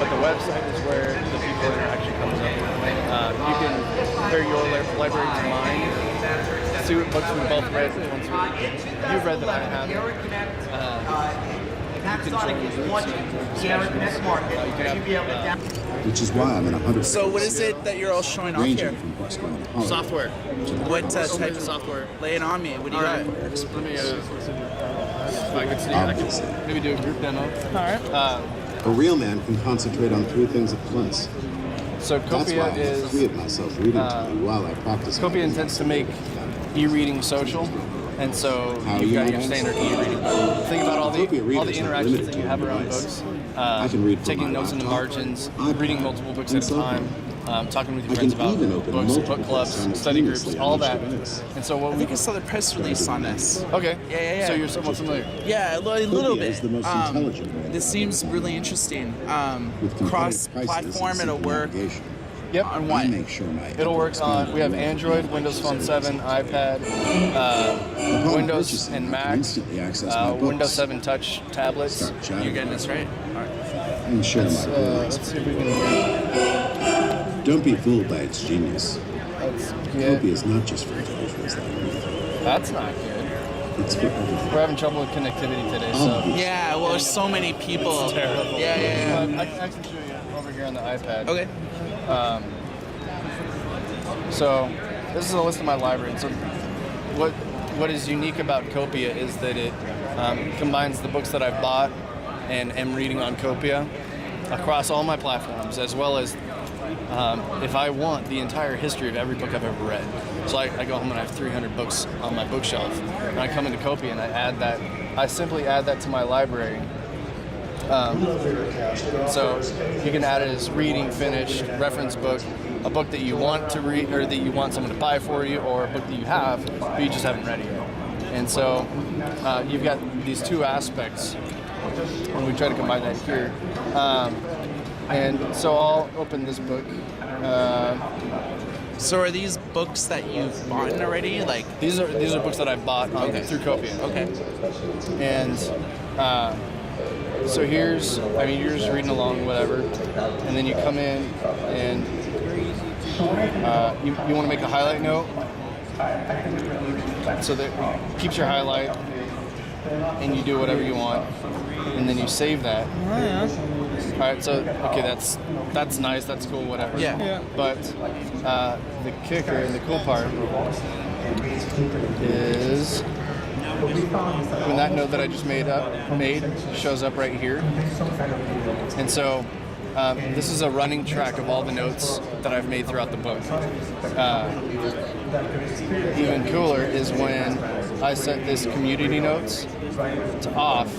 but the website is where the people interaction comes up. You can compare your library to mine, see what books we both read, which ones you've read that I haven't. You can join groups and Which is why I'm in 100. So what is it that you're all showing off here? From books going to Hollywood. software. What type of software? Lay it on me. What do you got? Let me if I could see, I could maybe do a group demo. All right. A real man can concentrate on 3 things at once. So That's why Copia I have 3 of myself reading time while I practice. Copia intends to make e-reading social, and so you've got your standard e-reading book. Think about all the interactions that you have around books. Taking notes in the margins, reading multiple books at a time, talking with your friends about books, book clubs, study groups, all that. And so what I think I saw the press release on this. Okay. Yeah. So you're somewhat familiar. Yeah, a little bit. Is the most intelligent way. This seems really interesting. Cross-platform, it'll work. Yep. On what? Make sure It'll work on, we have Android, Windows Phone 7, iPad, Windows and Mac, Windows 7 Touch tablets. You're getting this right? All right. And share my Let's see if we can. Don't be fooled by its genius. Let's get. Copia is not just for individuals like me. That's not good. It's for everyone. We're having trouble with connectivity today, so. Yeah, well, there's so many people. It's terrible. Yeah. I can actually show you over here on the iPad. Okay. So this is a list of my library. And so what is unique about Copia is that it combines the books that I've bought and am reading on Copia across all my platforms, as well as if I want the entire history of every book I've ever read. So I go home and I have 300 books on my bookshelf, and I come into Copia and I add that. I simply add that to my library. So you can add it as reading, finished, reference book, a book that you want to read or that you want someone to buy for you, or a book that you have but you just haven't read it yet. And so you've got these 2 aspects, and we try to combine that here. And so I'll open this book. So are these books that you've bought already? Like these are books that I've bought through Copia. Okay. And so you're just reading along, whatever, and then you come in and you want to make a highlight note, so that it keeps your highlight, and you do whatever you want, and then you save that. Oh, yeah. All right, so okay, that's nice, that's cool, whatever. Yeah. But the kicker and the cool part is when that note that I just made shows up right here. And so this is a running track of all the notes that I've made throughout the book. Even cooler is when I set this community notes to off,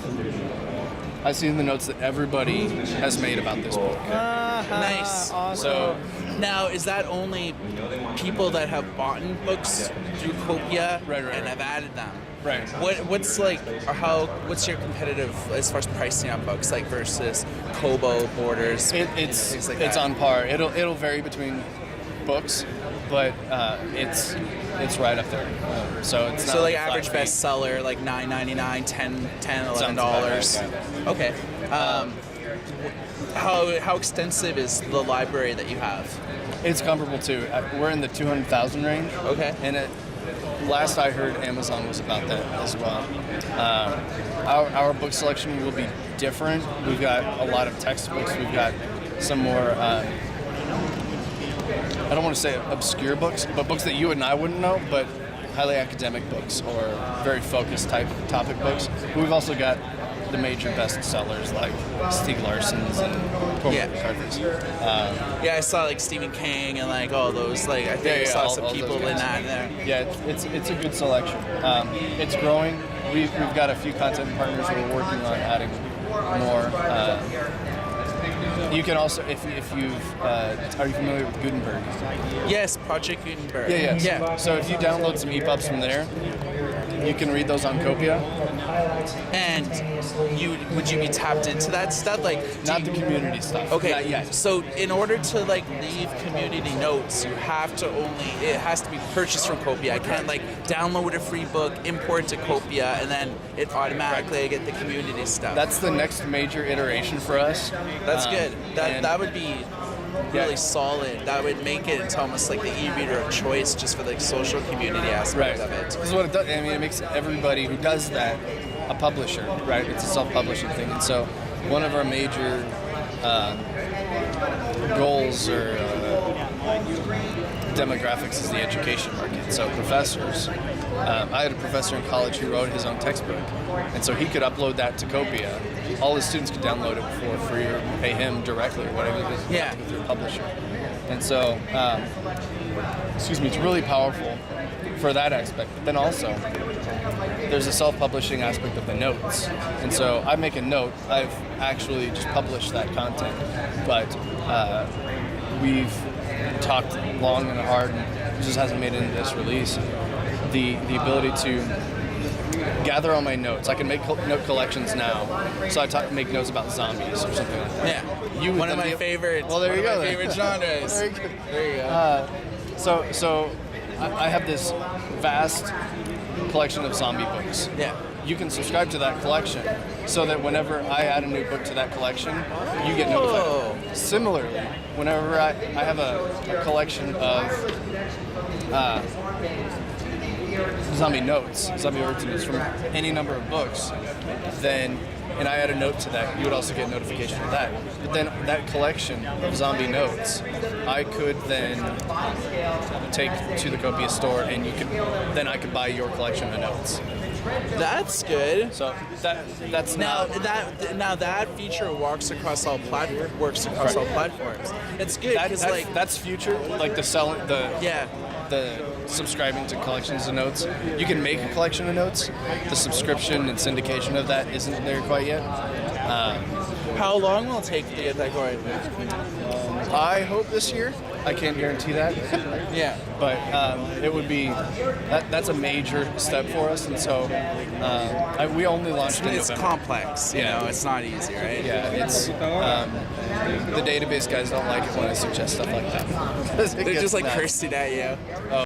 I see the notes that everybody has made about this book. Nice. Awesome. So now, is that only people that have bought books through Copia and have added them? Right. What's your competitive as far as pricing on books, like versus Kobo, Borders? It's like that? on par. It'll vary between books, but it's right up there. So it's not like average bestseller, like $9.99, $10, $11. Okay. How extensive is the library that you have? It's comparable to. We're in the 200,000 range. Okay. And last I heard, Amazon was about that as well. Our book selection will be different. We've got a lot of textbooks. We've got some more. I don't want to say obscure books, but books that you and I wouldn't know, but highly academic books or very focused topic books. We've also got the major bestsellers like Stieg Larsson's and Cormac McCarthy's. I saw like Stephen King and like all those. Like I think I saw some people in that there. Yeah, it's a good selection. It's growing. We've got a few content partners who are working on adding more. You can also, if you've, are you familiar with Gutenberg? Yes, Project Gutenberg. Yeah. So if you download some EPUBs from there, you can read those on Copia. And would you be tapped into that stuff? Like, Not the community stuff. okay, Not yet. so in order to like leave community notes, it has to be purchased from Copia. I can't like download a free book, import to Copia, and then it automatically I get the community stuff. That's the next major iteration for us. That's good. And- That would be really solid. That would make it into almost like the e-reader of choice just for the social community aspect of it. This is what it does. I mean, it makes everybody who does that a publisher, right? It's a self-publishing thing. And so one of our major goals or demographics is the education market. So professors. I had a professor in college who wrote his own textbook. And so he could upload that to Copia. All his students could download it for free or pay him directly or whatever it is. Yeah. Through a publisher. And so, it's really powerful for that aspect. But then also, there's a self-publishing aspect of the notes. And so I make a note. I've actually just published that content. But we've talked long and hard, and it just hasn't made it into this release. The ability to gather all my notes. I can make note collections now. So I make notes about zombies or something like that. Yeah. One of my favorites. Well, there you go. My favorite genres. Very good. There you go. So I have this vast collection of zombie books. Yeah. You can subscribe to that collection so that whenever I add a new book to that collection, you get notified. Whoa. Similarly, whenever I have a collection of zombie origins from any number of books, and I add a note to that, you would also get notification of that. But then that collection of zombie notes, I could then take to the Copia store, and I could buy your collection of notes. That's good. So that's Now not that feature works across all platforms. It's good because that's future, like yeah. the subscribing to collections of notes. You can make a collection of notes. The subscription and syndication of that isn't there quite yet. How long will it take to get that going? I hope this year. I can't guarantee that. Yeah. But it would be that's a major step for us, and so we only launched in It's November. complex, you know. It's not easy, right? Yeah, it's the database guys don't like it when I suggest stuff like that. They're just like cursing at you.